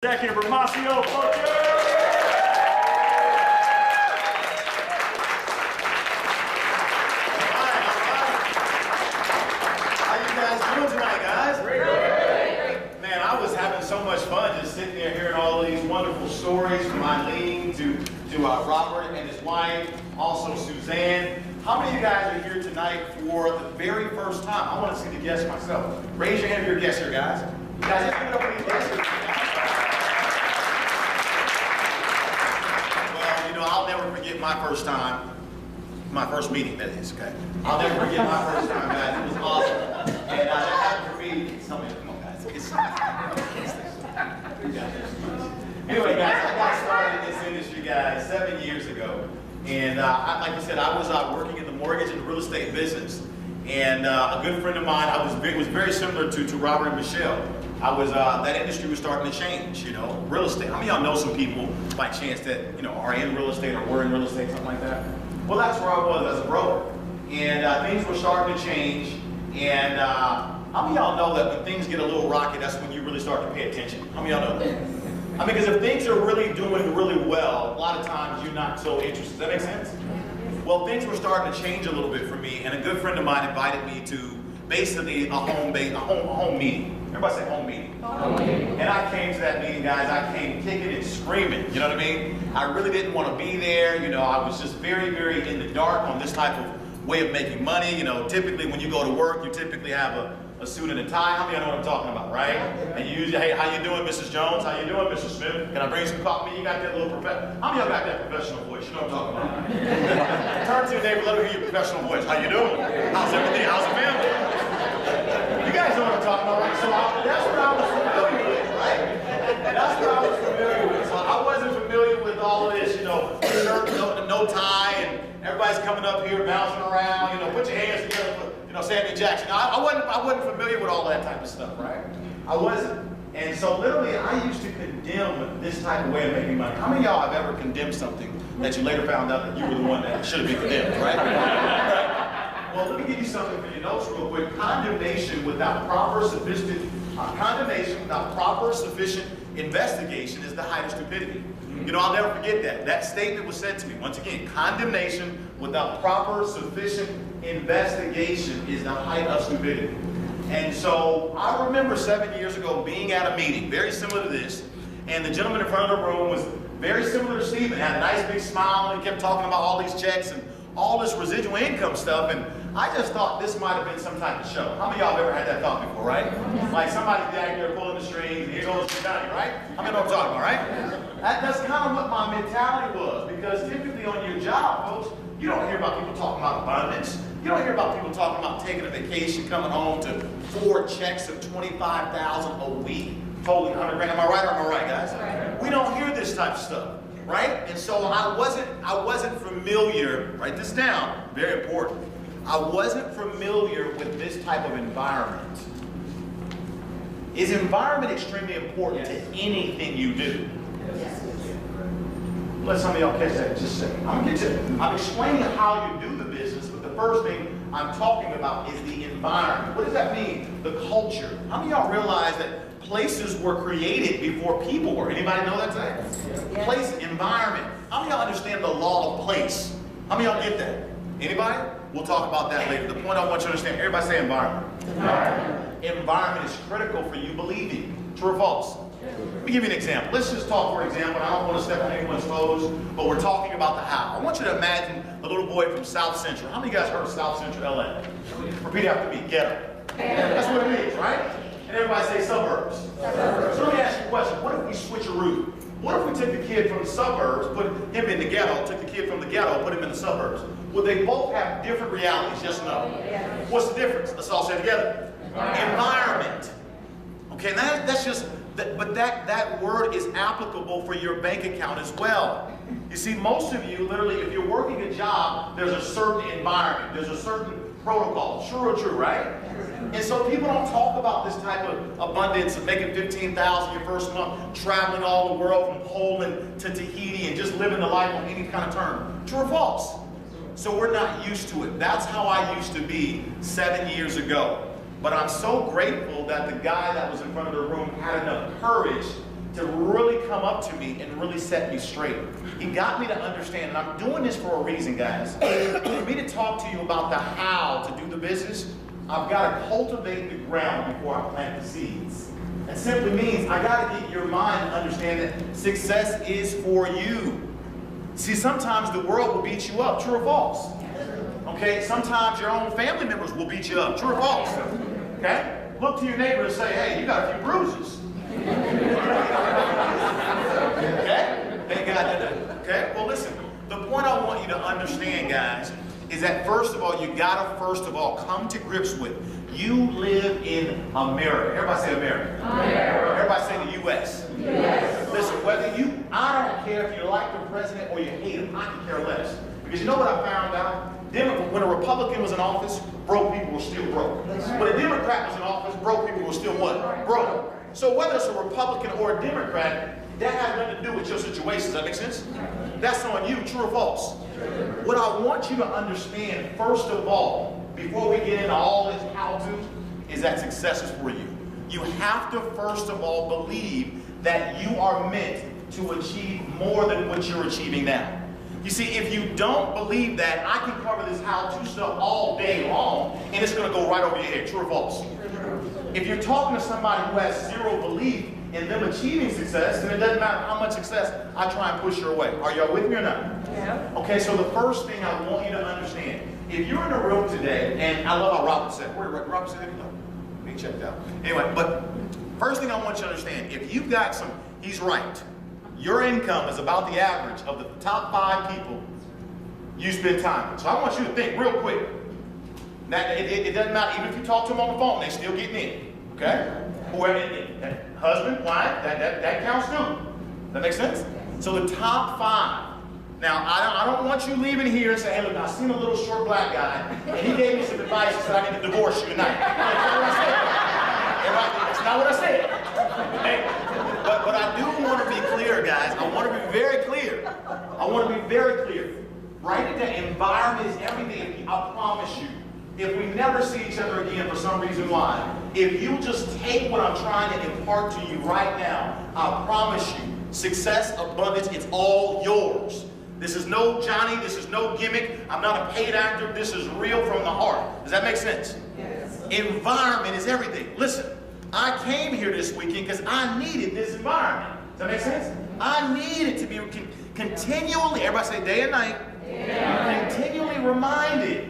Executive Romacio Fulcher. How you guys doing tonight, guys? Great. Man, I was having so much fun just sitting there hearing all of these wonderful stories from Eileen to Robert and his wife, also Suzanne. How many of you guys are here tonight for the very first time? I want to see the guests myself. Raise your hand if you're a guest here, guys. You guys, let's give it up for these guests here. Well, you know, I'll never forget my first time. My first meeting, that is, okay? I'll never forget my first time, guys. It was awesome. And that happened for me. Come on, guys. Anyway, guys, I got started in this industry, guys, 7 years ago. And like I said, I was working in the mortgage and real estate business. And a good friend of mine, it was very similar to Robert and Michelle. That industry was starting to change, you know, real estate. How many of y'all know some people by chance that, you know, are in real estate or were in real estate, something like that? Well, that's where I was as a broker. And things were starting to change. And how many of y'all know that when things get a little rocky, that's when you really start to pay attention? How many of y'all know that? I mean, because if things are really doing really well, a lot of times you're not so interested. Does that make sense? Well, things were starting to change a little bit for me, and a good friend of mine invited me to basically a home meeting. Everybody say home meeting. Home meeting. And I came to that meeting, guys. I came kicking and screaming. You know what I mean? I really didn't want to be there. You know, I was just very, very in the dark on this type of way of making money. You know, typically when you go to work, you typically have a suit and a tie. How many of you know what I'm talking about, right? And you usually, hey, how you doing, Mrs. Jones? How you doing, Mr. Smith? Can I bring some coffee? You got that little professional. How many of y'all got that professional voice? You know what I'm talking about. Turn to your neighbor, let her hear your professional voice. How you doing? How's everything? How's the family? You guys know what I'm talking about, right? So that's what I was familiar with, right? That's what I was familiar with. So I wasn't familiar with all of this, you know, shirt, no tie, and everybody's coming up here bouncing around. You know, put your hands together for, you know, Sammy Jackson. I wasn't familiar with all that type of stuff, right? I wasn't. And so literally, I used to condemn this type of way of making money. How many of y'all have ever condemned something that you later found out that you were the one that should have been condemned, right? Right? Well, let me give you something for your notes real quick. Condemnation without proper sufficient investigation is the height of stupidity. You know, I'll never forget that. That statement was said to me. Once again, condemnation without proper sufficient investigation is the height of stupidity. And so I remember 7 years ago being at a meeting, very similar to this, and the gentleman in front of the room was very similar to Stephen, had a nice big smile and kept talking about all these checks and all this residual income stuff, and I just thought this might have been some type of show. How many of y'all have ever had that thought before, right? Like somebody's back there pulling the strings, and here's all this money, right? How many know what I'm talking about, right? That's kind of what my mentality was, because typically on your job, folks, you don't hear about people talking about abundance. You don't hear about people talking about taking a vacation, coming home to 4 checks of $25,000 a week, totaling 100 grand. Am I right or am I right, guys? Right. We don't hear this type of stuff. Right? And so I wasn't familiar, write this down, very important. I wasn't familiar with this type of environment. Is environment extremely important to anything you do? Yes. Let some of y'all catch that in just a second. I'm explaining how you do the business, but the first thing I'm talking about is the environment. What does that mean? The culture. How many of y'all realize that places were created before people were? Anybody know that today? Yes. Place, environment. How many of y'all understand the law of place? How many of y'all get that? Anybody? We'll talk about that later. The point I want you to understand, everybody say environment. Environment is critical for you believing. True or false? Let me give you an example. Let's just talk for example. I don't want to step on anyone's toes, but we're talking about the how. I want you to imagine a little boy from South Central. How many of you guys heard of South Central LA? Repeat after me, ghetto. That's what it is, right? And everybody say suburbs. So let me ask you a question. What if we switch a route? What if we took the kid from the suburbs, put him in the ghetto, took the kid from the ghetto, put him in the suburbs? Would they both have different realities, yes or no? What's the difference? Let's all say it together. Environment. Okay, that's just, but that word is applicable for your bank account as well. You see, most of you, literally, if you're working a job, there's a certain environment, there's a certain protocol. True or true, right? And so people don't talk about this type of abundance of making $15,000 your first month, traveling all the world from Poland to Tahiti and just living the life on any kind of term. True or false? So we're not used to it. That's how I used to be 7 years ago. But I'm so grateful that the guy that was in front of the room had enough courage to really come up to me and really set me straight. He got me to understand, and I'm doing this for a reason, guys. For me to talk to you about the how to do the business, I've got to cultivate the ground before I plant the seeds. That simply means I got to get your mind to understand that success is for you. See, sometimes the world will beat you up, true or false? Okay, sometimes your own family members will beat you up, true or false? Okay? Look to your neighbor and say, hey, you got a few bruises. Okay? Thank God did that. Okay? Well, listen, the point I want you to understand, guys, is that first of all, you gotta first of all come to grips with, you live in America. Everybody say America. America. Everybody say the U.S. Yes. Listen, whether you, I don't care if you like the president or you hate him, I can care less. Because you know what I found out? When a Republican was in office, broke people were still broke. When a Democrat was in office, broke people were still what? Broke. So whether it's a Republican or a Democrat, that has nothing to do with your situation. Does that make sense? That's on you, true or false? What I want you to understand, first of all, before we get into all this how-to, is that success is for you. You have to first of all believe that you are meant to achieve more than what you're achieving now. You see, if you don't believe that, I can cover this how-to stuff all day long, and it's going to go right over your head, true or false? If you're talking to somebody who has zero belief in them achieving success, then it doesn't matter how much success I try and push your way. Are y'all with me or not? Yeah. Okay, so the first thing I want you to understand, if you're in a room today, and I love how Robert said, where did Robert say that? Being checked out. Anyway, but first thing I want you to understand, if you've got some, he's right. Your income is about the average of the top 5 people you spend time with. So I want you to think real quick. That it doesn't matter, even if you talk to them on the phone, they still getting in. Okay? Whoever, that husband, wife, that counts too. That makes sense? So the top 5. Now, I don't want you leaving here and saying, hey, look, I seen a little short black guy, and he gave me some advice and said I need to divorce you tonight. That's not what I said. Hey, but I do want to be clear, guys. I want to be very clear. I want to be very clear. Right? The environment is everything. I promise you. If we never see each other again for some reason why, if you just take what I'm trying to impart to you right now, I promise you, success, abundance, it's all yours. This is no Johnny, this is no gimmick. I'm not a paid actor, this is real from the heart. Does that make sense? Yes. Environment is everything. Listen, I came here this weekend because I needed this environment. Does that make sense? I needed to be continually, everybody say day and night, continually reminded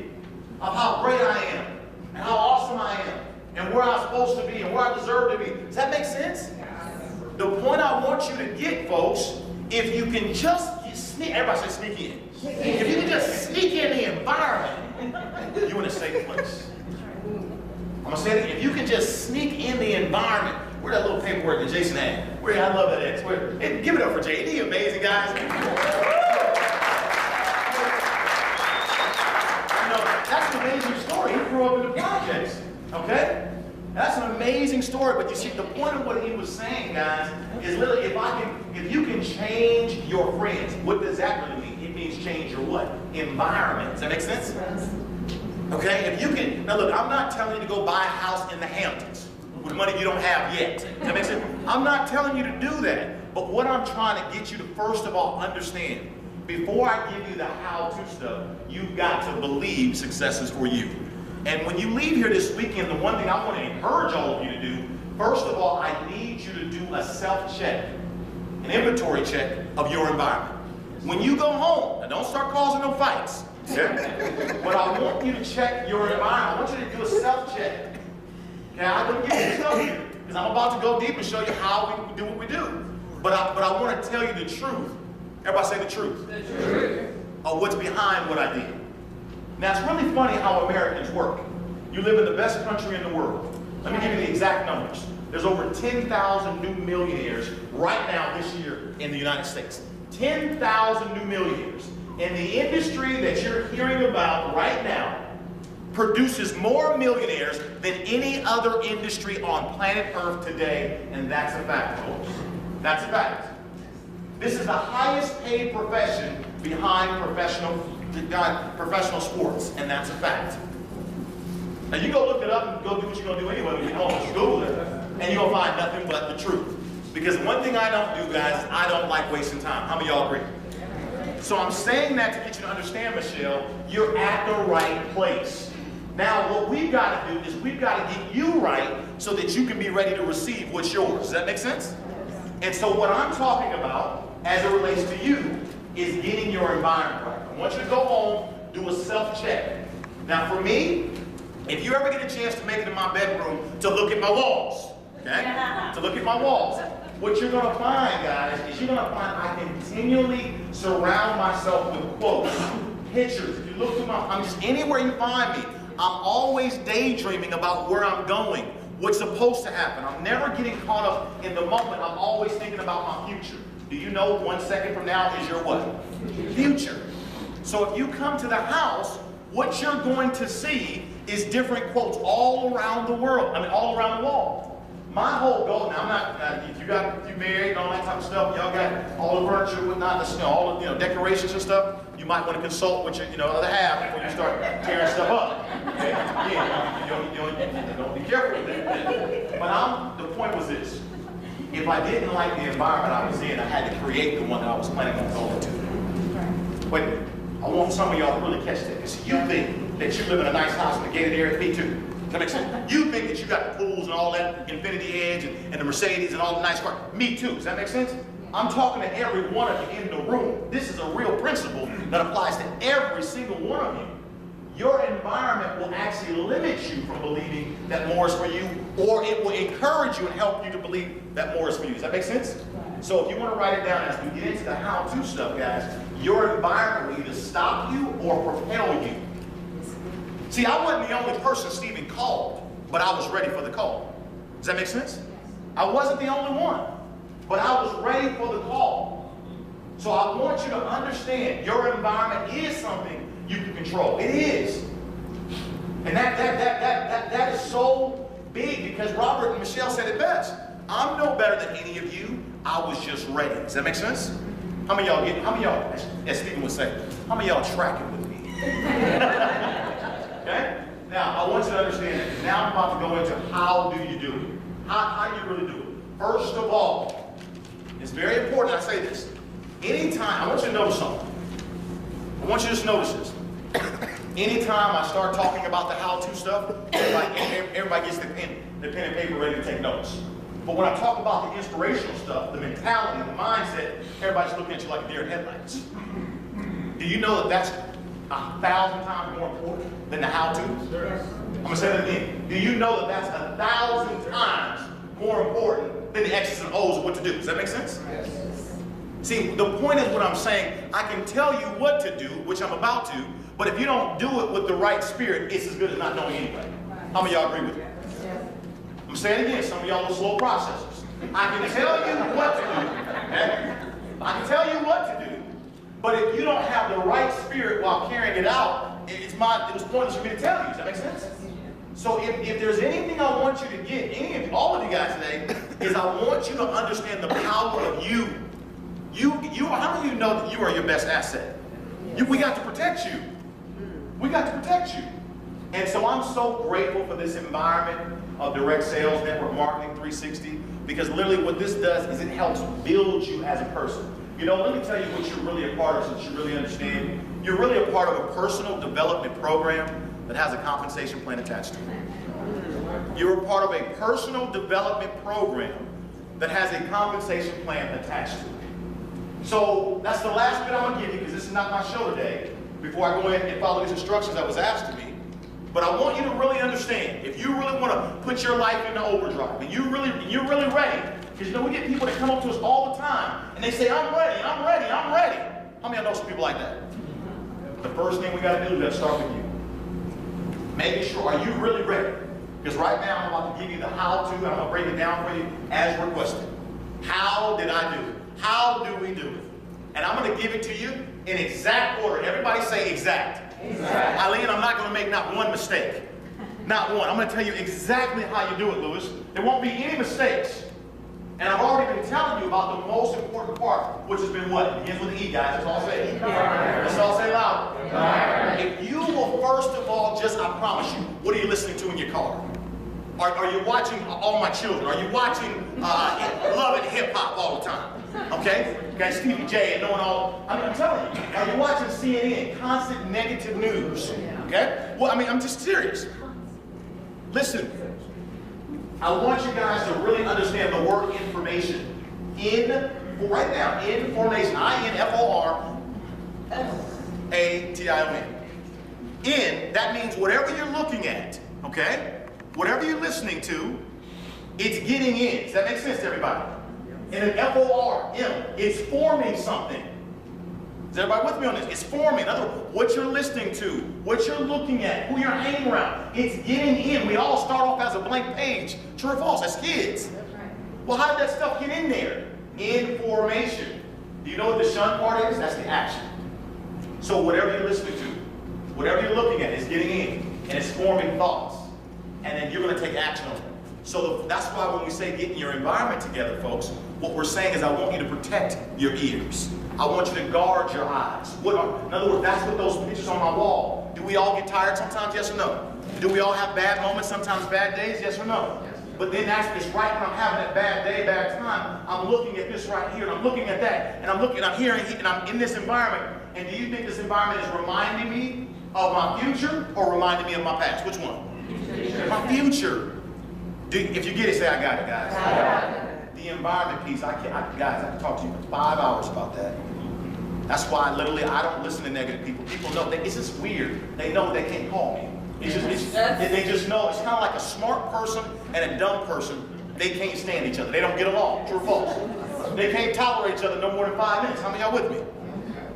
of how great I am, and how awesome I am, and where I'm supposed to be, and where I deserve to be. Does that make sense? Yes. The point I want you to get, folks, if you can just sneak, everybody say sneak in. If you can just sneak in the environment, you're in a safe place. I'm going to say it, if you can just sneak in the environment, where that little paperwork that Jason had, where I love that X, hey, give it up for Jay, isn't he amazing, guys? That's an amazing story. He grew up in the projects, okay? That's an amazing story, but you see, the point of what he was saying, guys, is literally, if you can change your friends, what does that really mean? It means change your what? Environment. Does that make sense? Okay, if you can, now look, I'm not telling you to go buy a house in the Hamptons with money you don't have yet. Does that make sense? I'm not telling you to do that, but what I'm trying to get you to first of all understand, before I give you the how-to stuff, you've got to believe success is for you. And when you leave here this weekend, the one thing I want to encourage all of you to do, first of all, I need you to do a self-check, an inventory check of your environment. When you go home, now don't start causing no fights, okay? But I want you to check your environment. I want you to do a self-check. Okay, I'm going to give you stuff here, because I'm about to go deep and show you how we do what we do. But I want to tell you the truth. Everybody say the truth. The truth. Of what's behind what I did. Now, it's really funny how Americans work. You live in the best country in the world. Let me give you the exact numbers. There's over 10,000 new millionaires right now this year in the United States. 10,000 new millionaires. And the industry that you're hearing about right now produces more millionaires than any other industry on planet Earth today, and that's a fact, folks. That's a fact. This is the highest paid profession behind professional sports, and that's a fact. Now you go look it up and go do what you're going to do anyway when you get home. Just Google it, and you're going to find nothing but the truth. Because one thing I don't do, guys, is I don't like wasting time. How many of y'all agree? So I'm saying that to get you to understand, Michelle, you're at the right place. Now, what we've got to do is we've got to get you right so that you can be ready to receive what's yours. Does that make sense? And so what I'm talking about as it relates to you is getting your environment right. I want you to go home, do a self-check. Now, for me, if you ever get a chance to make it in my bedroom to look at my walls, okay? To look at my walls. What you're going to find, guys, is you're going to find I continually surround myself with quotes, pictures. If you look through I'm just anywhere you find me, I'm always daydreaming about where I'm going, what's supposed to happen. I'm never getting caught up in the moment. I'm always thinking about my future. Do you know 1 second from now is your what? Future. So if you come to the house, what you're going to see is different quotes all around the world. I mean, all around the wall. My whole goal, now I'm not, if you married and all that type of stuff, y'all got all the furniture, whatnot, all the decorations and stuff, you might want to consult with your other half before you start tearing stuff up. Okay? Yeah, don't be careful with that. But the point was this. If I didn't like the environment I was in, I had to create the one that I was planning on going to. Wait a minute. I want some of y'all to really catch that. Because you think that you live in a nice house in the gated area, me too. Does that make sense? You think that you got the pools and all that, Infinity Edge and the Mercedes and all the nice cars. Me too. Does that make sense? I'm talking to every one of you in the room. This is a real principle that applies to every single one of you. Your environment will actually limit you from believing that more is for you, or it will encourage you and help you to believe that more is for you. Does that make sense? So if you want to write it down as we get into the how-to stuff, guys, your environment will either stop you or propel you. See, I wasn't the only person Stephen called, but I was ready for the call. Does that make sense? I wasn't the only one, but I was ready for the call. So I want you to understand your environment is something you can control. It is. And that is so big because Robert and Michelle said it best. I'm no better than any of you. I was just ready. Does that make sense? How many of y'all, as Stephen would say, how many of y'all tracking with me? Okay? Now, I want you to understand that. Now I'm about to go into how do you do it. How do you really do it? First of all, it's very important I say this. Anytime, I want you to notice something. I want you to just notice this. Anytime I start talking about the how-to stuff, everybody gets the pen and paper ready to take notes. But when I talk about the inspirational stuff, the mentality, the mindset, everybody's looking at you like a deer in headlights. Do you know that that's 1,000 times more important than the how-to? I'm going to say that again. Do you know that that's 1,000 times more important than the X's and O's of what to do? Does that make sense? Yes. See, the point is what I'm saying. I can tell you what to do, which I'm about to, but if you don't do it with the right spirit, it's as good as not knowing anyway. How many of y'all agree with me? I'm saying it again, some of y'all are slow processors. I can tell you what to do. Okay? I can tell you what to do. But if you don't have the right spirit while carrying it out, it was pointless for me to tell you. Does that make sense? So if there's anything I want you to get, all of you guys today, is I want you to understand the power of you. How many of you know that you are your best asset? We got to protect you. We got to protect you. And so I'm so grateful for this environment of Direct Sales Network Marketing 360, because literally what this does is it helps build you as a person. Let me tell you what you're really a part of, since you really understand. You're really a part of a personal development program that has a compensation plan attached to it. You're a part of a personal development program that has a compensation plan attached to it. So that's the last bit I'm going to give you, because this is not my show today, before I go ahead and follow these instructions that was asked to me. But I want you to really understand, if you really want to put your life into overdrive, and you're really ready, because we get people that come up to us all the time, and they say, I'm ready, I'm ready, I'm ready. How many of y'all know some people like that? The first thing we got to do is we got to start with you. Making sure, are you really ready? Because right now I'm about to give you the how-to, and I'm going to break it down for you as requested. How did I do it? How do we do it? And I'm going to give it to you in exact order. Everybody say exact. Exact. Eileen, I'm not going to make not one mistake. Not one. I'm going to tell you exactly how you do it, Lewis. There won't be any mistakes. And I've already been telling you about the most important part, which has been what? It begins with the E, guys. Let's all say it. Let's all say it loud. If you will, first of all, I promise you, what are you listening to in your car? Are you watching All My Children? Are you watching Love and Hip Hop all the time? Okay? Got Stevie J and knowing all. I mean, I'm telling you. Are you watching CNN? Constant negative news. Okay? Well, I mean, I'm just serious. Listen. I want you guys to really understand the word information. Right now, information. I-N-F-O-R-M-A-T-I-O-N. In, that means whatever you're looking at, okay? Whatever you're listening to, it's getting in. Does that make sense to everybody? And an F-O-R-M, it's forming something. Is everybody with me on this? It's forming. In other words, what you're listening to, what you're looking at, who you're hanging around, it's getting in. We all start off as a blank page. True or false? As kids. That's right. Well, how did that stuff get in there? Information. Do you know what the shun part is? That's the action. So whatever you're listening to, whatever you're looking at is getting in, and it's forming thoughts. And then you're going to take action on it. So that's why when we say get in your environment together, folks, what we're saying is I want you to protect your ears. I want you to guard your eyes. In other words, that's what those pictures on my wall. Do we all get tired sometimes? Yes or no? Do we all have bad moments, sometimes bad days? Yes or no? Yes. But then it's right when I'm having that bad day, bad time, I'm looking at this right here, and I'm looking at that, and I'm hearing, and I'm in this environment. And do you think this environment is reminding me of my future or reminding me of my past? Which one? My future. If you get it, say, I got it, guys. The environment piece, guys, I can talk to you for 5 hours about that. That's why literally I don't listen to negative people. People know it's just weird. They know they can't call me. They just know. It's kind of like a smart person and a dumb person. They can't stand each other. They don't get along. True or false? They can't tolerate each other no more than 5 minutes. How many of y'all with me?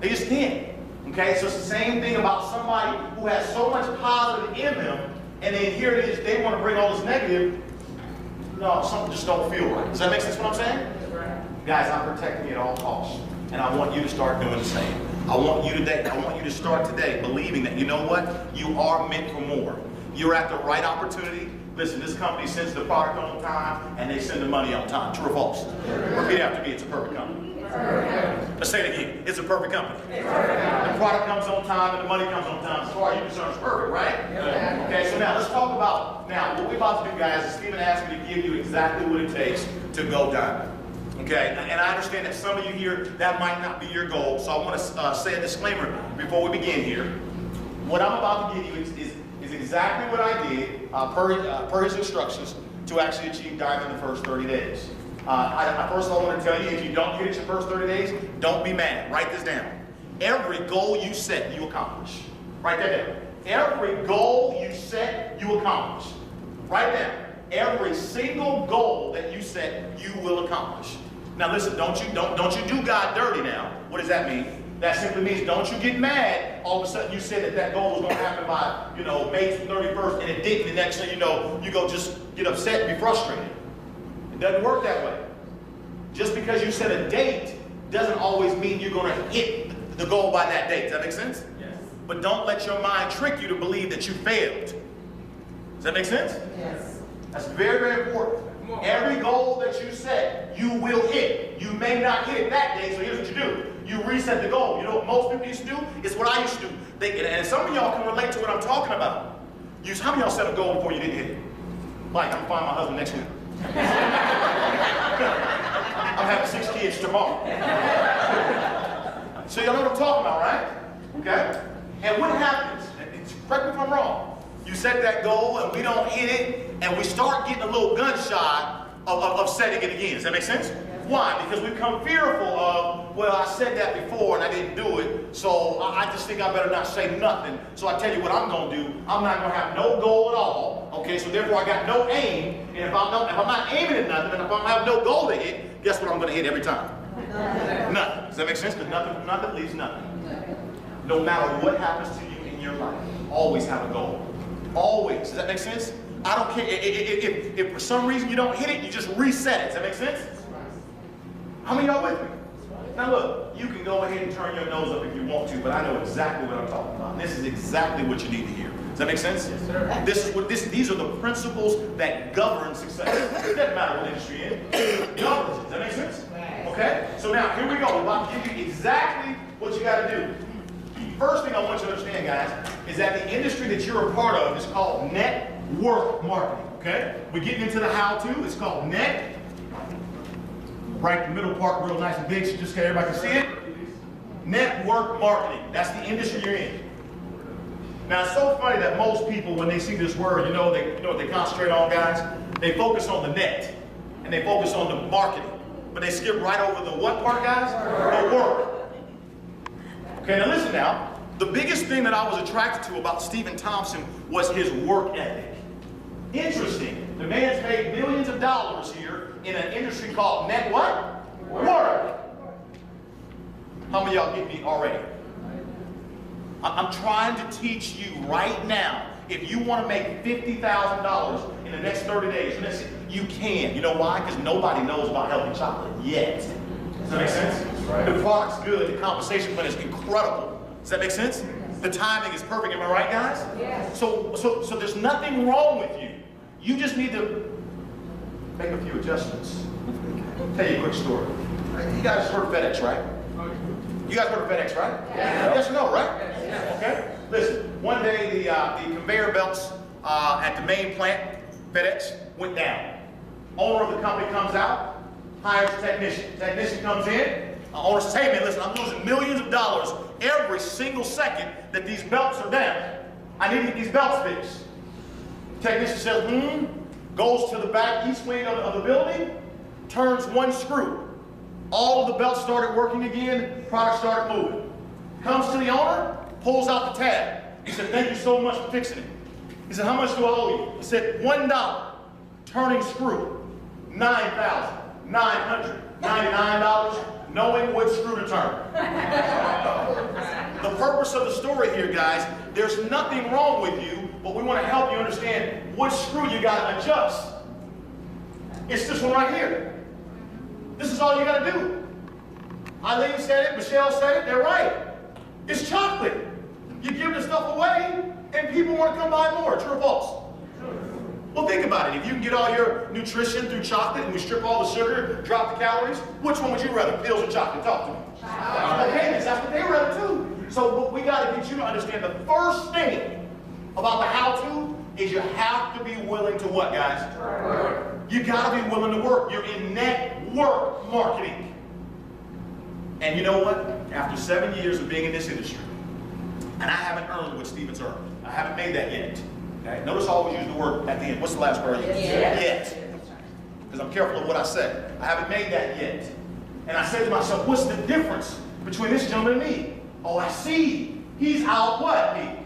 They just can't. Okay, so it's the same thing about somebody who has so much positive in them, and then here it is, they want to bring all this negative. No, something just don't feel right. Does that make sense what I'm saying? Guys, I'm protecting you at all costs. And I want you to start doing the same. I want you to start today believing that, you know what? You are meant for more. You're at the right opportunity. Listen, this company sends the product on time and they send the money on time. True or false? Repeat after me, it's a perfect company. Let's say it again. It's a perfect company. The product comes on time and the money comes on time. As far as you're concerned, it's perfect, right? Okay, so now let's talk about, what we're about to do, guys, is Stephen asked me to give you exactly what it takes to go diamond. Okay, and I understand that some of you here, that might not be your goal, so I want to say a disclaimer before we begin here. What I'm about to give you is exactly what I did per his instructions to actually achieve diamond in the first 30 days. First of all, I want to tell you, if you don't get it your first 30 days, don't be mad. Write this down. Every goal you set, you accomplish. Write that down. Every goal you set, you accomplish. Write down. Every single goal that you set, you will accomplish. Now listen, don't you do God dirty now. What does that mean? That simply means don't you get mad all of a sudden you said that goal was going to happen by, May 31st and it didn't. The next thing you know, you go just get upset and be frustrated. It doesn't work that way. Just because you set a date doesn't always mean you're going to hit the goal by that date. Does that make sense? Yes. But don't let your mind trick you to believe that you failed. Does that make sense? Yes. That's very, very important. Every goal that you set, you will hit. You may not hit it that day, so here's what you do. You reset the goal. You know what most people used to do? It's what I used to do. And some of y'all can relate to what I'm talking about. How many of y'all set a goal before you didn't hit it? Like, I'm going to find my husband next week. I'm having 6 kids tomorrow. So y'all know what I'm talking about, right? Okay? And what happens? Correct me if I'm wrong. You set that goal and we don't hit it, and we start getting a little gun shy of setting it again. Does that make sense? Why? Because we become fearful of, well, I said that before and I didn't do it, so I just think I better not say nothing. So I tell you what I'm going to do. I'm not going to have no goal at all. Okay, so therefore I got no aim. And if I'm not aiming at nothing, and if I have no goal to hit, guess what I'm going to hit every time? Nothing. Does that make sense? Because nothing leaves nothing. No matter what happens to you in your life, always have a goal. Always. Does that make sense? I don't care. If for some reason you don't hit it, you just reset it. Does that make sense? How many of y'all with me? Now look, you can go ahead and turn your nose up if you want to, but I know exactly what I'm talking about. And this is exactly what you need to hear. Does that make sense? Yes, sir. These are the principles that govern success. It doesn't matter what industry you're in. It governs it. Does that make sense? Okay? So now, here we go. We're about to give you exactly what you got to do. First thing I want you to understand, guys, is that the industry that you're a part of is called network marketing. Okay? We're getting into the how-to. It's called net. Right, the middle part real nice and big so just so everybody can see it. Network marketing. That's the industry you're in. Now, it's so funny that most people, when they see this word, you know what they concentrate on, guys? They focus on the net, and they focus on the marketing. But they skip right over the what part, guys? The work. Okay, now listen now. The biggest thing that I was attracted to about Stephen Thompson was his work ethic. Interesting. The man's made millions of dollars here in an industry called net what? Work. How many of y'all get me already? I'm trying to teach you right now, if you want to make $50,000 in the next 30 days, you can. You know why? Because nobody knows about healthy chocolate yet. Does that make sense? Right. The product's good. The compensation plan is incredible. Does that make sense? The timing is perfect. Am I right, guys? Yes. So there's nothing wrong with you. You just need to make a few adjustments. I'll tell you a quick story. You guys heard of FedEx, right? You guys heard of FedEx, right? Yeah. Yes or no, right? Yes. Okay. Listen, one day the conveyor belts at the main plant, FedEx, went down. Owner of the company comes out, hires a technician. Technician comes in. Owner says, hey man, listen, I'm losing millions of dollars every single second that these belts are down. I need to get these belts fixed. Technician says, goes to the back east wing of the building, turns one screw. All of the belts started working again, product started moving. Comes to the owner, pulls out the tab. He said, thank you so much for fixing it. He said, how much do I owe you? He said, $1. Turning screw, $9,999, knowing which screw to turn. The purpose of the story here, guys, there's nothing wrong with you, but we want to help you understand which screw you got to adjust. It's this one right here. This is all you got to do. Eileen said it, Michelle said it, they're right. It's chocolate. You give this stuff away, and people want to come buy more. True or false? Well, think about it. If you can get all your nutrition through chocolate and we strip all the sugar, drop the calories, which one would you rather, pills or chocolate? Talk to me. Okay, that's what they rather too. So what we got to get you to understand, the first thing about the how-to is you have to be willing to what, guys? Work. You got to be willing to work. You're in network marketing. And you know what? After 7 years of being in this industry, and I haven't earned what Stephen's earned. I haven't made that yet. Okay? Notice I always use the word at the end. What's the last word? Yet. Because I'm careful of what I say. I haven't made that yet. And I said to myself, what's the difference between this gentleman and me? Oh, I see. He's out what me?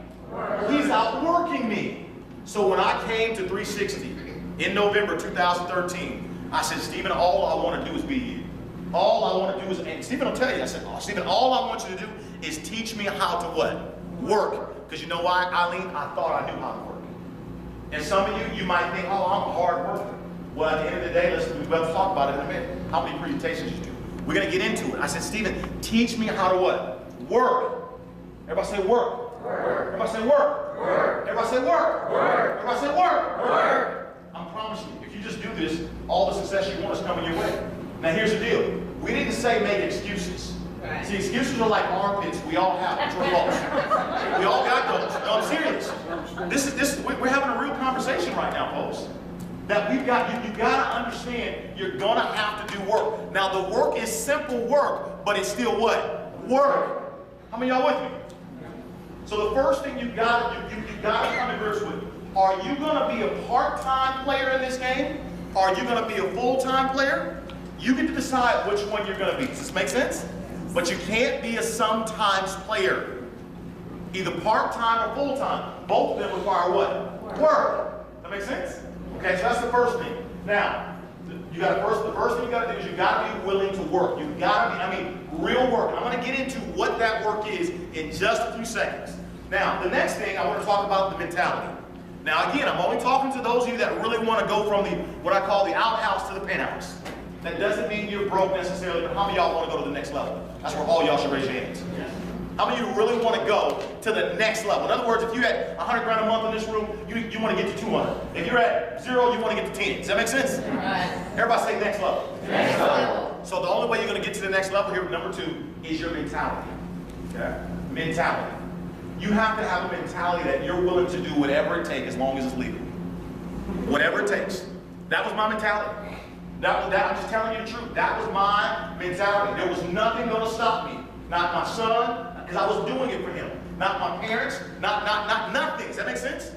He's out working me. So when I came to 360 in November 2013, I said, Stephen, all I want to do is be you. All I want to do is, and Stephen will tell you, I said, oh, Stephen, all I want you to do is teach me how to what? Work. Because you know why, Eileen? I thought I knew how to work. And some of you might think, oh, I'm a hard worker. Well, at the end of the day, we'll talk about it in a minute. How many presentations you do? We're going to get into it. I said, Stephen, teach me how to what? Work. Everybody say work. Work. Everybody say work. Work. Everybody say work. Work. Everybody say work. Work. I'm promising you, if you just do this, all the success you want is coming your way. Now here's the deal. We didn't say make excuses. Right. See, excuses are like armpits. We all have them. True or false? We all got those. No, I'm serious. We're having a real conversation right now, folks. That you got to understand you're going to have to do work. Now the work is simple work, but it's still what? Work. How many of y'all with me? So the first thing you got to come to grips with, are you going to be a part-time player in this game? Are you going to be a full-time player? You get to decide which one you're going to be. Does this make sense? But you can't be a sometimes player. Either part-time or full-time. Both of them require what? Work. That makes sense? Okay, so that's the first thing. Now, the first thing you got to do is you got to be willing to work. You got to be, real work. I'm going to get into what that work is in just a few seconds. Now, the next thing I want to talk about the mentality. Now, again, I'm only talking to those of you that really want to go from what I call the outhouse to the penthouse. That doesn't mean you're broke necessarily, but how many of y'all want to go to the next level? That's where all y'all should raise your hands. How many of you really want to go to the next level? In other words, if you had 100 grand a month in this room, you want to get to 200. If you're at 0, you want to get to 10. Does that make sense? Right. Everybody say next level. Next level. So the only way you're going to get to the next level here, number 2, is your mentality. Okay? Mentality. You have to have a mentality that you're willing to do whatever it takes as long as it's legal. Whatever it takes. That was my mentality. I'm just telling you the truth. That was my mentality. There was nothing going to stop me. Not my son, because I was doing it for him. Not my parents, not nothing. Does that make sense?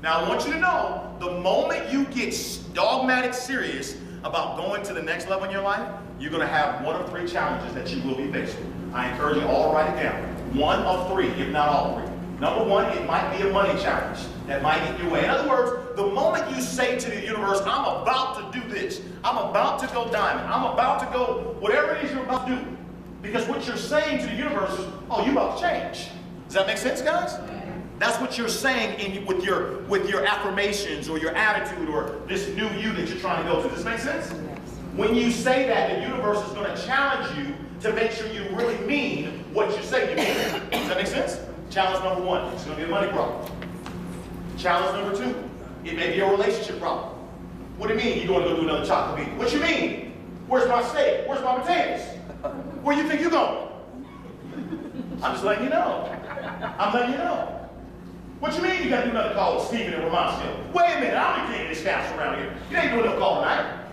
Now I want you to know, the moment you get dogmatic serious about going to the next level in your life, you're going to have one of 3 challenges that you will be faced with. I encourage you all to write it down. One of 3, if not all 3. Number 1, it might be a money challenge that might get your way. In other words, the moment you say to the universe, I'm about to do this, I'm about to go diamond, I'm about to go whatever it is you're about to do, because what you're saying to the universe is, oh, you're about to change. Does that make sense, guys? That's what you're saying with your affirmations or your attitude or this new you that you're trying to go to. Does this make sense? When you say that, the universe is going to challenge you to make sure you really mean what you say you mean. Does that make sense? Challenge number 1, it's going to be a money problem. Challenge number 2, it may be a relationship problem. What do you mean you're going to go do another chocolate beat? What you mean? Where's my steak? Where's my potatoes? Where you think you're going? I'm just letting you know. I'm letting you know. What you mean you got to do another call with Stephen and Romacio? Wait a minute, I'm the king of this castle around here. You ain't doing no call tonight.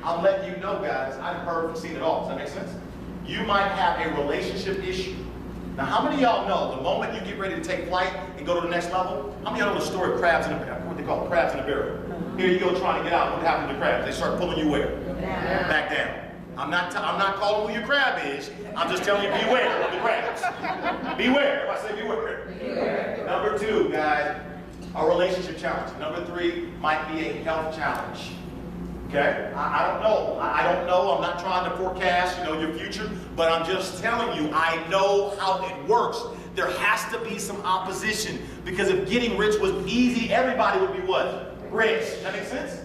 I'm letting you know, guys, I've heard and seen it all. Does that make sense? You might have a relationship issue. Now, how many of y'all know the moment you get ready to take flight and go to the next level, how many of y'all know the story of crabs in a, what they call crabs in a barrel? Here you go trying to get out. What happened to crabs? They start pulling you where? Back down. I'm not calling who your crab is. I'm just telling you, beware of the crabs. Beware. If I say beware. Number 2, guys, a relationship challenge. Number 3 might be a health challenge. Okay? I don't know. I don't know. I'm not trying to forecast, your future, but I'm just telling you, I know how it works. There has to be some opposition, because if getting rich was easy, everybody would be what? Rich. Does that make sense?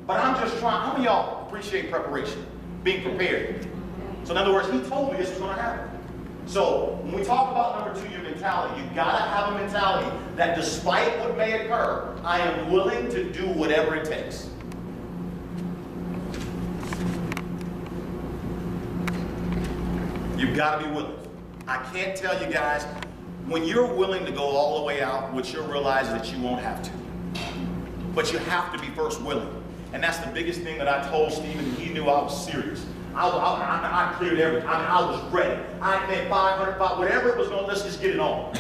But I'm just trying. How many of y'all appreciate preparation? Being prepared. So in other words, he told me this was going to happen. So when we talk about number 2, your mentality, you've got to have a mentality that despite what may occur, I am willing to do whatever it takes. You've got to be willing. I can't tell you guys, when you're willing to go all the way out, what you'll realize is that you won't have to. But you have to be first willing. And that's the biggest thing that I told Stephen. He knew I was serious. I cleared everything. I was ready. I meant 500, whatever it was going, let's just get it on.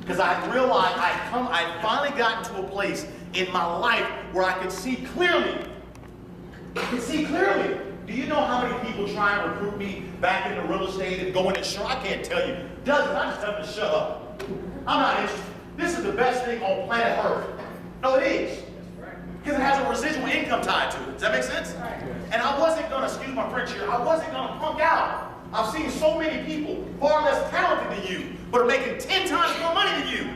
Because I realized I finally gotten to a place in my life where I could see clearly. I could see clearly. Do you know how many people try and recruit me back into real estate and go in and show? I can't tell you. Dozens. I just tell them to shut up. I'm not interested. This is the best thing on planet Earth. No, it is. Because it has a residual income tied to it. Does that make sense? And I wasn't going to, excuse my French here, I wasn't going to punk out. I've seen so many people far less talented than you, but are making 10 times more money than you.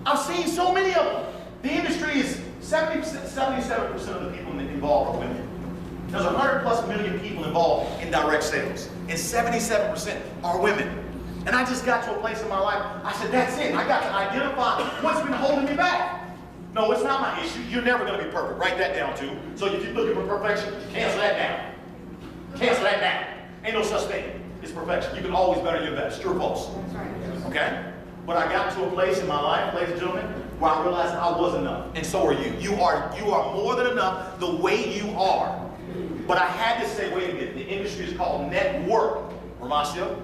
I've seen so many of them. The industry is 77% of the people involved are women. There's 100+ million people involved in direct sales, and 77% are women. And I just got to a place in my life, I said, that's it. I got to identify what's been holding me back. No, it's not my issue. You're never going to be perfect. Write that down, too. So if you're looking for perfection, cancel that down. Cancel that down. Ain't no such thing as perfection. You can always better your best. True or false? Okay? But I got to a place in my life, ladies and gentlemen, where I realized I was enough. And so are you. You are more than enough the way you are. But I had to say, wait a minute. The industry is called net worth. Romacio,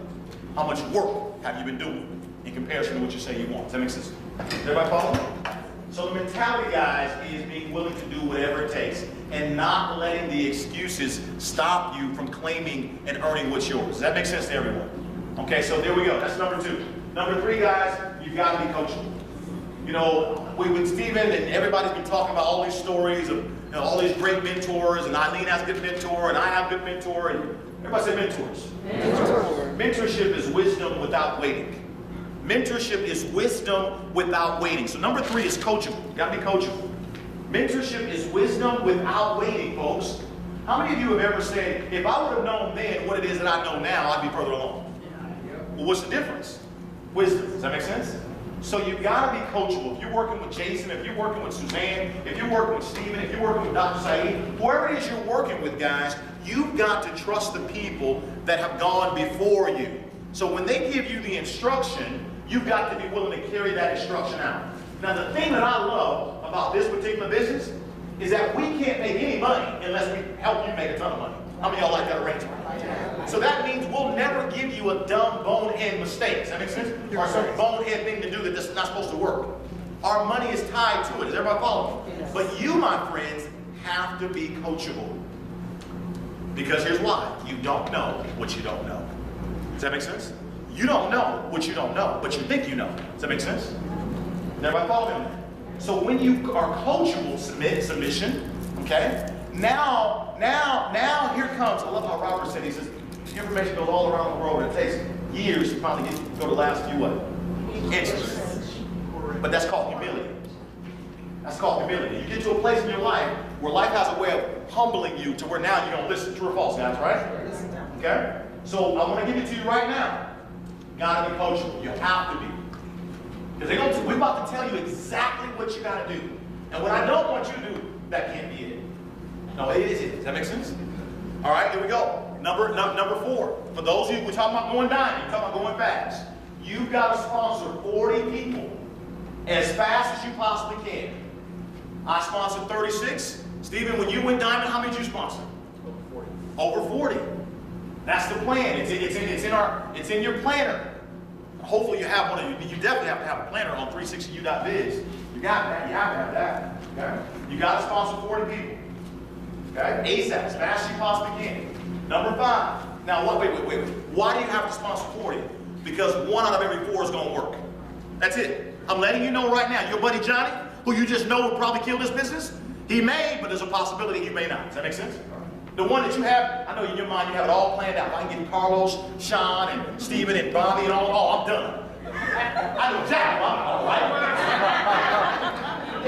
how much work have you been doing in comparison to what you say you want? Does that make sense? Everybody follow me? So the mentality, guys, is being willing to do whatever it takes and not letting the excuses stop you from claiming and earning what's yours. Does that make sense to everyone? Okay, so there we go. That's number 2. Number 3, guys, you've got to be coachable. With Stephen and everybody's been talking about all these stories of all these great mentors, and Eileen has a good mentor, and I have a good mentor, and everybody say mentors. Mentorship is wisdom without waiting. Mentorship is wisdom without waiting. So number 3 is coachable. You gotta be coachable. Mentorship is wisdom without waiting, folks. How many of you have ever said, if I would have known then what it is that I know now, I'd be further along? Well, what's the difference? Wisdom. Does that make sense? So you've got to be coachable. If you're working with Jason, if you're working with Suzanne, if you're working with Stephen, if you're working with Dr. Saeed, whoever it is you're working with, guys, you've got to trust the people that have gone before you. So when they give you the instruction, you've got to be willing to carry that instruction out. Now, the thing that I love about this particular business is that we can't make any money unless we help you make a ton of money. How many of y'all like that arrangement? So that means we'll never give you a dumb bonehead mistake. Does that make sense? Or some bonehead thing to do that's not supposed to work. Our money is tied to it. Is everybody following me? Yes. But you, my friends, have to be coachable. Because here's why. You don't know what you don't know. Does that make sense? You don't know what you don't know, but you think you know. Does that make sense? Is everybody following me? So when you are coachable, submission, okay? Now, here comes, I love how Robert said, he says, information goes all around the world, and it takes years to finally go to the last few what? Inches. But that's called humility. That's called humility. You get to a place in your life where life has a way of humbling you to where now you're going to listen. True or false, guys, right? Okay? So I want to give it to you right now. You got to be coachable. You have to be. Because we're about to tell you exactly what you got to do. And what I don't want you to do, that can't be it. No, it is it. Does that make sense? All right, here we go. Number 4. For those of you, we're talking about going diamond, we're talking about going fast. You've got to sponsor 40 people as fast as you possibly can. I sponsored 36. Stephen, when you went diamond, how many did you sponsor? Over 40. That's the plan. It's in your planner. Hopefully you have one. You definitely have to have a planner on 360u.biz. You got that. You have to have that. Okay? You got to sponsor 40 people. Okay? ASAP, as fast as you possibly can. Number 5. Now, wait. Why do you have to sponsor 40? Because 1 out of every 4 is going to work. That's it. I'm letting you know right now. Your buddy Johnny, who you just know will probably kill this business, he may, but there's a possibility he may not. Does that make sense? The one that you have, I know in your mind you have it all planned out. I can get Carlos, Sean, and Stephen, and Bobby, and all. Oh, I'm done. I know exactly what I'm all right.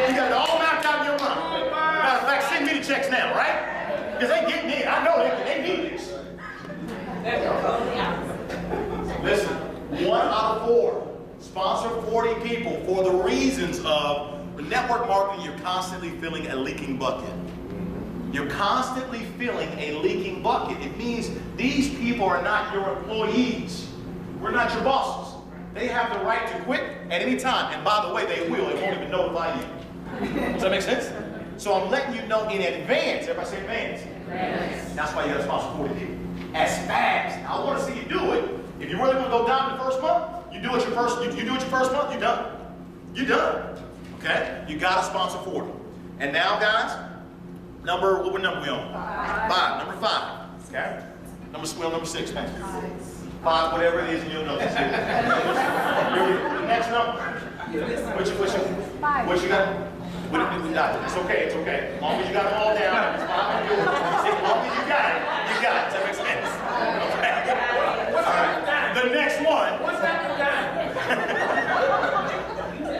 You got it all mapped out in your mind. Matter of fact, send me the checks now, right? Because they getting in. I know they need this. Listen, 1 out of 4. Sponsor 40 people for the reasons of network marketing. You're constantly filling a leaking bucket. You're constantly filling a leaking bucket. It means these people are not your employees. We're not your bosses. They have the right to quit at any time. And by the way, they will. They won't even notify you. Does that make sense? So I'm letting you know in advance. Everybody say advance. Yes. That's why you got to sponsor 40 people. As fast. I want to see you do it. If you really want to go down the first month, you do it your first month, you're done. You're done. Okay? You got to sponsor 40. And now, guys, what number we on? 5. Number 5. Okay? Number 6, man. 5, whatever it is in your notes. The next number. What you got? It's okay, it's okay. As long as you got them all down, it's 5 on yours. As long as you got it, you got it. Does that make sense? Okay. All right. The next one. What's that?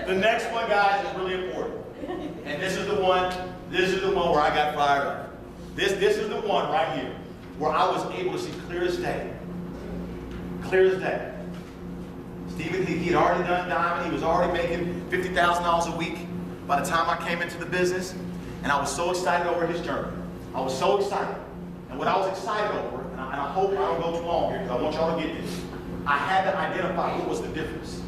The next one, guys, is really important. And this is the one where I got fired up. This is the one right here where I was able to see clear as day. Clear as day. Stephen, he had already done diamond. He was already making $50,000 a week by the time I came into the business. And I was so excited over his journey. I was so excited. And what I was excited over, and I hope I don't go too long here because I want y'all to get this. I had to identify what was the difference.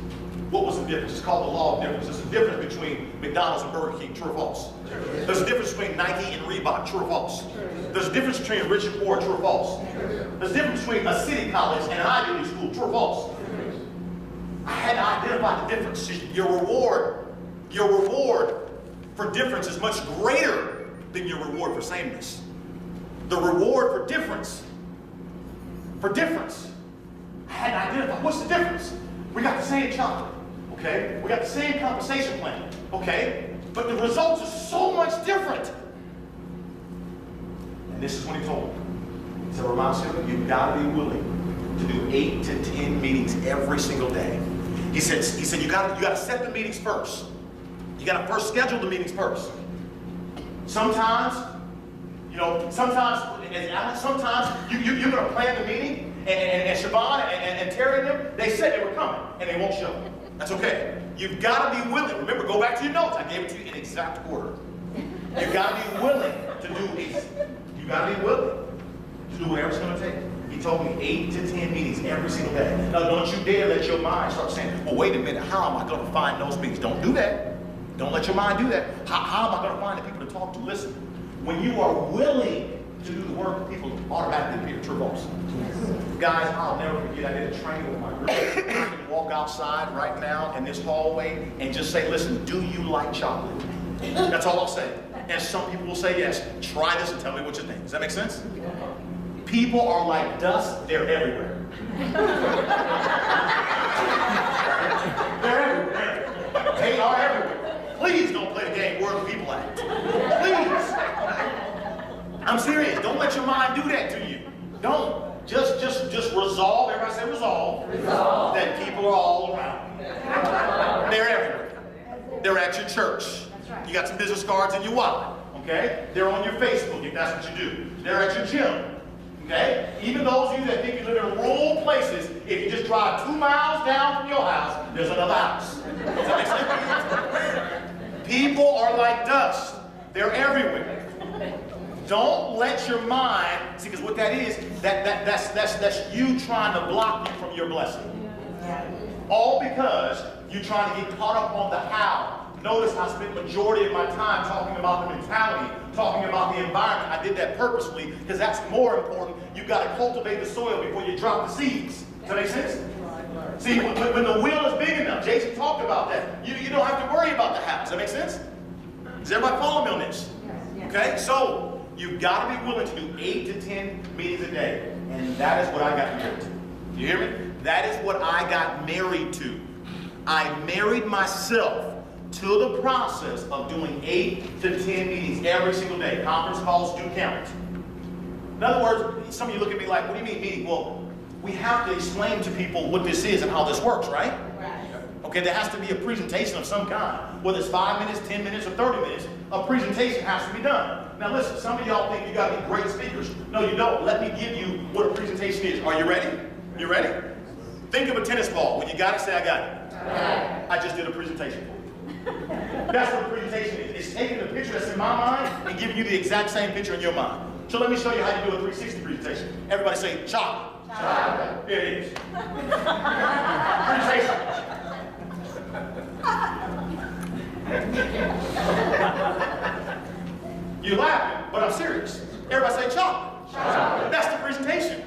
What was the difference? It's called the law of difference. There's a difference between McDonald's and Burger King, true or false? There's a difference between Nike and Reebok, true or false? There's a difference between rich and poor, true or false? There's a difference between a city college and an Ivy League school, true or false? I had to identify the difference. Your reward for difference is much greater than your reward for sameness. The reward for difference, I had to identify what's the difference. We got the same chocolate, okay? We got the same compensation plan, okay? But the results are so much different. And this is what he told me. He said, Romacio, you've got to be willing to do 8 to 10 meetings every single day. He said you got to set the meetings first. You got to first schedule the meetings first. Sometimes, you're going to plan the meeting, and Siobhan and Terry and them, they said they were coming, and they won't show. That's okay. You've got to be willing. Remember, go back to your notes. I gave it to you in exact order. You've got to be willing to do it. You've got to be willing to do whatever it's going to take. He told me 8 to 10 meetings every single day. Now, don't you dare let your mind start saying, well, wait a minute, how am I going to find those meetings? Don't do that. Don't let your mind do that. How am I going to find the people to talk to? Listen, when you are willing to do the work, people automatically appear. True or false? Guys, I'll never forget, I did a training with my group. I can walk outside right now in this hallway and just say, listen, do you like chocolate? That's all I'll say. And some people will say yes. Try this and tell me what you think. Does that make sense? People are like dust. They're everywhere. They're everywhere. They are everywhere. Please don't play the game where the people at. Please. I'm serious. Don't let your mind do that to you. Don't. Just resolve. Everybody say resolve. Resolve. That people are all around. They're everywhere. They're at your church. You got some business cards in your wallet. Okay? They're on your Facebook if that's what you do. They're at your gym. Okay? Even those of you that think you live in rural places, if you just drive 2 miles down from your house, there's another house. Does that make sense? People are like dust. They're everywhere. Don't let your mind, see, because what that is, that's you trying to block you from your blessing. All because you're trying to get caught up on the how. Notice I spent the majority of my time talking about the mentality, talking about the environment. I did that purposely because that's more important. You've got to cultivate the soil before you drop the seeds. Does that make sense? See, when the wheel is big enough, Jason talked about that. You don't have to worry about the how. Does that make sense? Does everybody follow me on this? Okay, so you've got to be willing to do 8 to 10 meetings a day. And that is what I got married to. You hear me? That is what I got married to. I married myself to the process of doing 8 to 10 meetings every single day. Conference calls do count. In other words, some of you look at me like, what do you mean meeting? Well, we have to explain to people what this is and how this works, right? Okay, there has to be a presentation of some kind. Whether it's 5 minutes, 10 minutes, or 30 minutes, a presentation has to be done. Now listen, some of y'all think you got to be great speakers. No, you don't. Let me give you what a presentation is. Are you ready? You ready? Think of a tennis ball. When you got it, say, I got it. I just did a presentation for you. That's what a presentation is. It's taking the picture that's in my mind and giving you the exact same picture in your mind. So let me show you how you do a 360 presentation. Everybody say, chocolate. Chocolate. There it is. Presentation. You're laughing, but I'm serious. Everybody say chocolate. Chocolate. That's the presentation.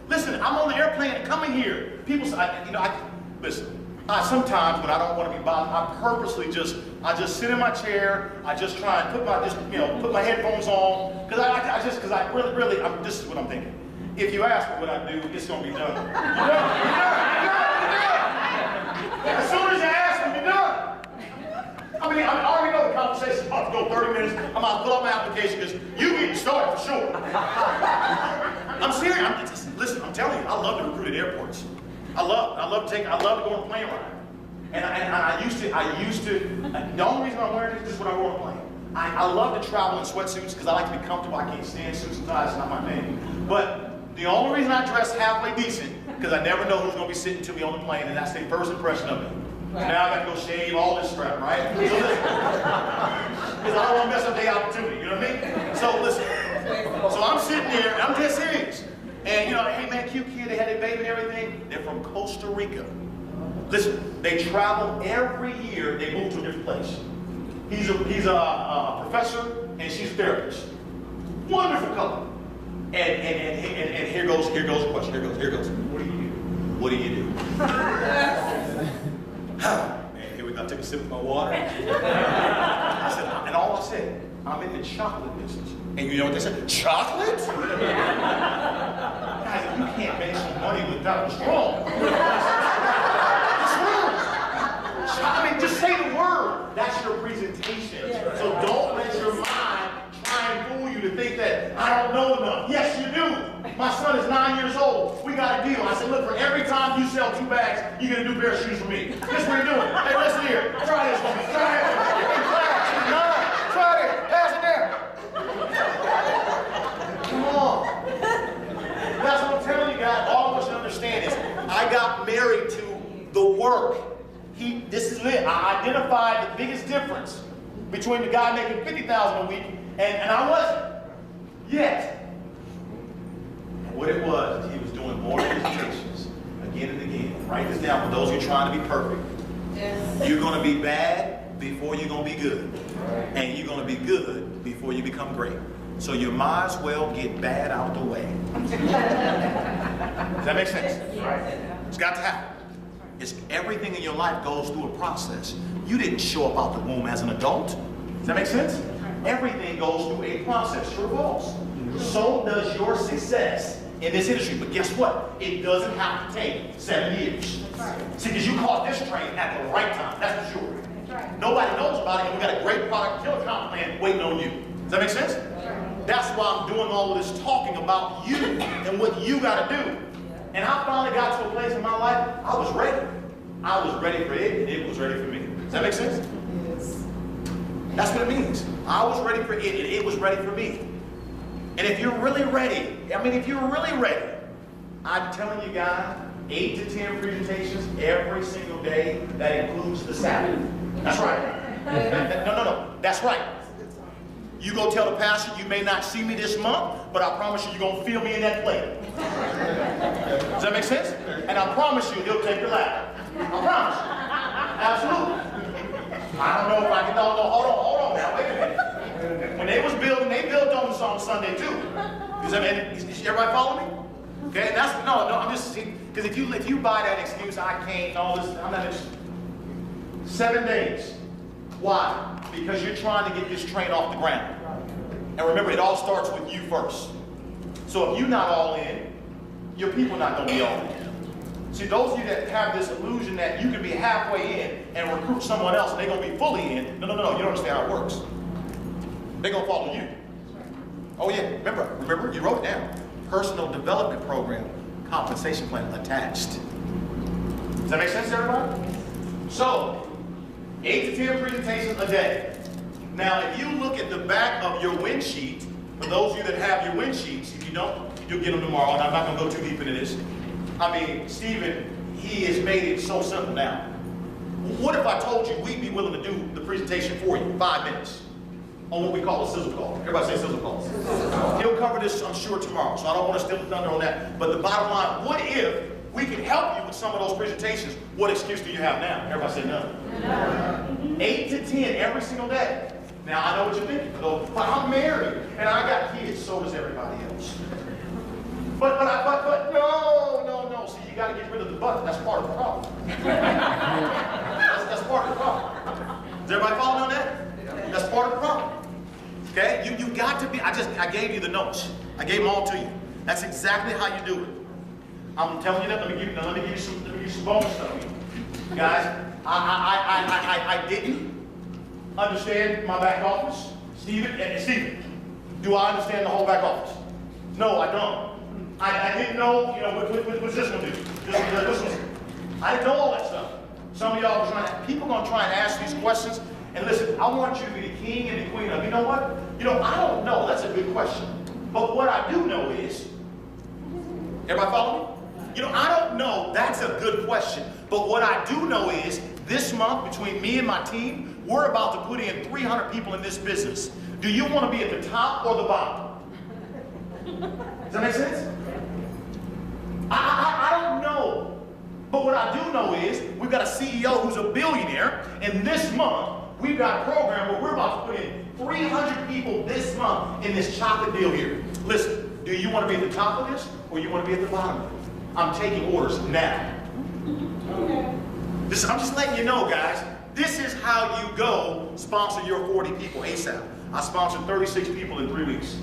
Listen, I'm on the airplane and coming here. People say, listen. Sometimes when I don't want to be bothered, I purposely I just sit in my chair. I just try and put my headphones on because this is what I'm thinking. If you ask me what I do, it's going to be done. You're done. As soon as you ask me, you're done. I mean, I already know the conversation's about to go 30 minutes. I'm about to pull up my application because you getting started for sure. I'm serious. Listen, I'm telling you, I love to recruit at airports. I love to go on a plane ride. And I used to, the only reason I'm wearing this is when I go on a plane. I love to travel in sweatsuits because I like to be comfortable. I can't stand suits and ties, it's not my thing. But the only reason I dress halfway decent, because I never know who's going to be sitting to me on the plane, and that's their first impression of me. Right. Now I got to go shave all this crap, right? So listen, because I don't want to mess up the opportunity, you know what I mean? So listen, so I'm sitting there, and I'm dead serious. And hey man, cute kid, they had their baby and everything. They're from Costa Rica. Listen, they travel every year, they move to a different place. He's a professor and she's a therapist. Wonderful couple. And here goes the question. Here goes. What do you do? Man, here we go. I took a sip of my water. I said, and all I said, I'm in the chocolate business. And you know what they said? Chocolate? Guys, you can't make some money without the strong. It's wrong. I mean, just say the word. That's your presentation. So don't let your mind try and fool you to think that I don't know enough. Yes, you do. My son is 9 years old. We got a deal. I said, look, for every time you sell 2 bags, you're going to do a pair of shoes for me. This is what you're doing. Hey, listen here. Try this for me. Try it. Try it. Pass it there. Come on. That's what I'm telling you guys. All of us should understand is I got married to the work. This is it. I identified the biggest difference between the guy making $50,000 a week and I wasn't yet. And what it was, he was doing more presentations again and again. Write this down for those of you trying to be perfect. Yes. You're going to be bad before you're going to be good. And you're going to be good before you become great. So you might as well get bad out the way. Does that make sense? It's got to happen. Everything in your life goes through a process. You didn't show up out the womb as an adult. Does that make sense? Everything goes through a process. True or false? So does your success in this industry. But guess what? It doesn't have to take 7 years. See, because you caught this train at the right time. That's for sure. Nobody knows about it, and we got a great product killer comp plan waiting on you. Does that make sense? That's why I'm doing all of this talking about you and what you got to do. And I finally got to a place in my life, I was ready. I was ready for it, and it was ready for me. Does that make sense? Yes. That's what it means. I was ready for it, and it was ready for me. And if you're really ready, I'm telling you guys, 8 to 10 presentations every single day. That includes the Sabbath. That's right. No. That's right. You go tell the pastor, you may not see me this month, but I promise you, you're going to feel me in that plate. Does that make sense? And I promise you, he'll take your lap. I promise you. Absolutely. I don't know if I can, hold on now, wait a minute. When they was building, they built on this on Sunday too. Does that mean, everybody follow me? Okay, and that's, no, I'm just, because if you buy that excuse, I can't, and all this, I'm not interested. 7 days. Why? Because you're trying to get this train off the ground. And remember, it all starts with you first. So if you're not all in, your people are not going to be all in. See, those of you that have this illusion that you can be halfway in and recruit someone else and they're going to be fully in, no, you don't understand how it works. They're going to follow you. Oh yeah, remember, you wrote it down. Personal development program, compensation plan attached. Does that make sense to everybody? So, 8 to 10 presentations a day. Now, if you look at the back of your win sheet, for those of you that have your win sheets, if you don't, you'll get them tomorrow, and I'm not going to go too deep into this. I mean, Stephen, he has made it so simple now. What if I told you we'd be willing to do the presentation for you, 5 minutes, on what we call a sizzle call? Everybody say sizzle call. He'll cover this, I'm sure, tomorrow, so I don't want to steal the thunder on that. But the bottom line, what if we can help you with some of those presentations? What excuse do you have now? Everybody say none. 8 to 10 every single day. Now, I know what you're thinking, but I'm married, and I got kids, so does everybody else. But no. See, you got to get rid of the but. That's part of the problem. that's part of the problem. Does everybody follow me on that? That's part of the problem. Okay? You got to be, I gave you the notes. I gave them all to you. That's exactly how you do it. I'm telling you that. Let me give you some bonus stuff. Guys, I didn't understand my back office. Stephen, do I understand the whole back office? No, I don't. I didn't know, what's this one do? This one. I didn't know all that stuff. Some of y'all are people are going to try and ask these questions. And listen, I want you to be the king and the queen of, you know what? I don't know. That's a good question. But what I do know is, everybody follow me? I don't know. That's a good question. But what I do know is, this month, between me and my team, we're about to put in 300 people in this business. Do you want to be at the top or the bottom? Does that make sense? I don't know. But what I do know is, we've got a CEO who's a billionaire, and this month, we've got a program where we're about to put in 300 people this month in this chocolate deal here. Listen, do you want to be at the top of this, or you want to be at the bottom of it? I'm taking orders now. I'm just letting you know, guys. This is how you go sponsor your 40 people ASAP. I sponsored 36 people in 3 weeks.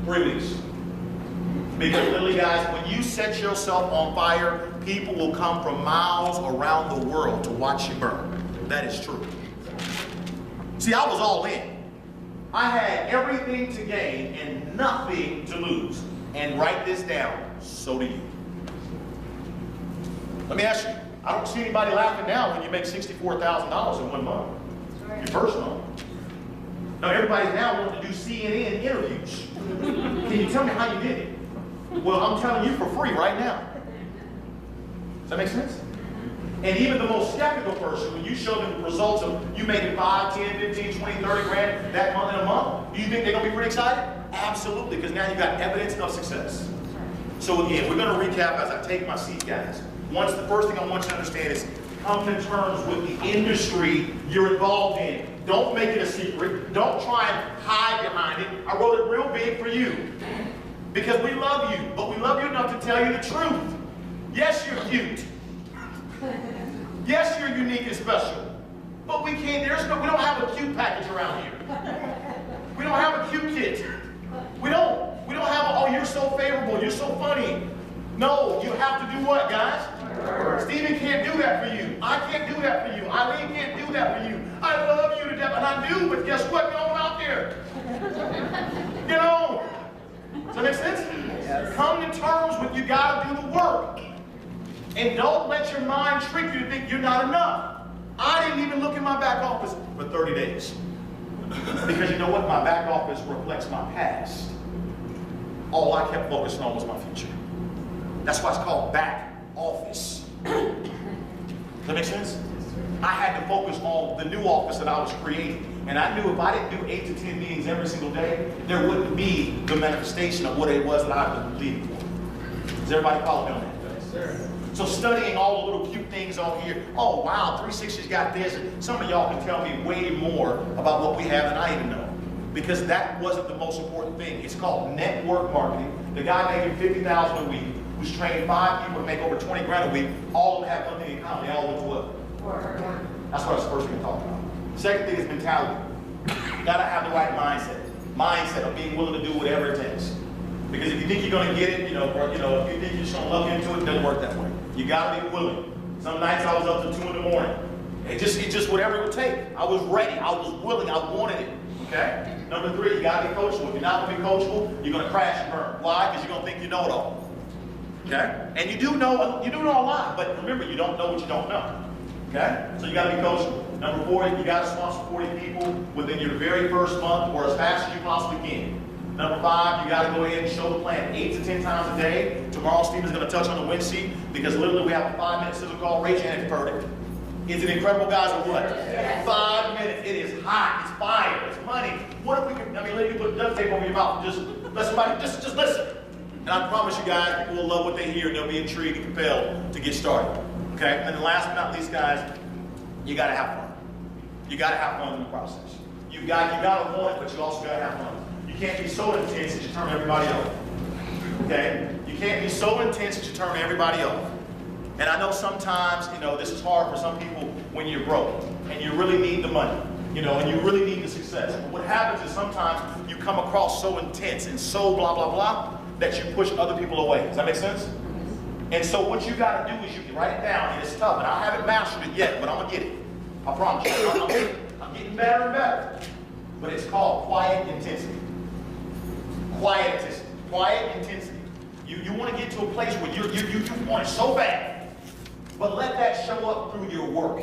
3 weeks. Because literally, guys, when you set yourself on fire, people will come from miles around the world to watch you burn. That is true. See, I was all in. I had everything to gain and nothing to lose. And write this down. So do you. Let me ask you, I don't see anybody laughing now when you make $64,000 in 1 month. Your first month. Now everybody's now wanting to do CNN interviews. Can you tell me how you did it? Well, I'm telling you for free right now. Does that make sense? And even the most skeptical person, when you show them the results of you making 5, 10, 15, 20, 30 grand that month in a month, do you think they're going to be pretty excited? Absolutely, because now you've got evidence of success. So again, we're going to recap as I take my seat, guys. The first thing I want you to understand is come to terms with the industry you're involved in. Don't make it a secret. Don't try and hide behind it. I wrote it real big for you. Because we love you, but we love you enough to tell you the truth. Yes, you're cute. Yes, you're unique and special. But we can't, we don't have a cute package around here. We don't have a cute kit. We don't have a, oh, you're so favorable, you're so funny. No, you have to do what, guys? Stephen can't do that for you. I can't do that for you. Eileen can't do that for you. I love you to death, and I do, but guess what? Get on out there. Get on. Does that make sense? Yes. Come to terms with you got to do the work. And don't let your mind trick you to think you're not enough. I didn't even look in my back office for 30 days. Because you know what? My back office reflects my past. All I kept focusing on was my future. That's why it's called back office. Does that make sense? I had to focus on the new office that I was creating. And I knew if I didn't do 8 to 10 meetings every single day, there wouldn't be the manifestation of what it was that I was leading for. Does everybody follow me on that? Yes, sir. So studying all the little cute things on here, oh wow, 360's got this. Some of y'all can tell me way more about what we have than I even know. Because that wasn't the most important thing. It's called network marketing. The guy making $50,000 a week, who's trained 5 people to make over 20 grand a week, all of them have one thing in common. They all went to what? Work. That's what I was first going to talk about. Second thing is mentality. You gotta have the right mindset. Mindset of being willing to do whatever it takes. Because if you think you're gonna get it, if you think you're just gonna love into it, it doesn't work that way. You gotta be willing. Some nights I was up till 2 in the morning. It just whatever it would take. I was ready, I was willing, I wanted it. Okay? Number 3, you gotta be coachable. If you're not gonna be coachable, you're gonna crash and burn. Why? Because you're gonna think you know it all. Okay? And you do know a lot, but remember, you don't know what you don't know. Okay? So you gotta be coachable. Number 4, you gotta sponsor 40 people within your very first month or as fast as you possibly can. Number 5, you gotta go ahead and show the plan 8 to 10 times a day. Tomorrow, Stephen's gonna touch on the win sheet because literally we have a 5-minute sizzle call. Raise your hand if you've heard it. Is it incredible, guys, or what? Yes. 5 minutes. It is hot. It's fire. It's money. What if we could, let you put duct tape over your mouth and just let somebody, just listen. And I promise you guys, people will love what they hear and they'll be intrigued and compelled to get started. Okay? And then last but not least, guys, you gotta have fun. You gotta have fun in the process. You gotta want it, but you also gotta have fun. You can't be so intense that you turn everybody off. Okay? You can't be so intense that you turn everybody off. And I know sometimes, this is hard for some people when you're broke and you really need the money, and you really need the success. But what happens is sometimes you come across so intense and so blah, blah, blah, that you push other people away. Does that make sense? And so what you gotta do is you can write it down, and it's tough, and I haven't mastered it yet, but I'm gonna get it. I promise you. I'm getting better and better. But it's called quiet intensity. Quiet intensity. Quiet intensity. You want to get to a place where you want it so bad. But let that show up through your work.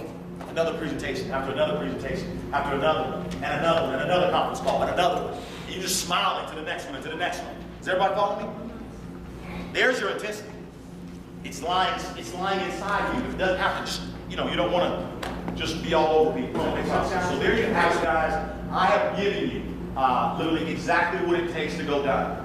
Another presentation, after another presentation, after another one, and another one, and another conference call, and another one. And you're just smiling to the next one and to the next one. Does everybody follow me? There's your intensity. It's lying inside you. It doesn't have to just, you don't want to just be all over people. So there you have it, guys. I have given you literally exactly what it takes to go down.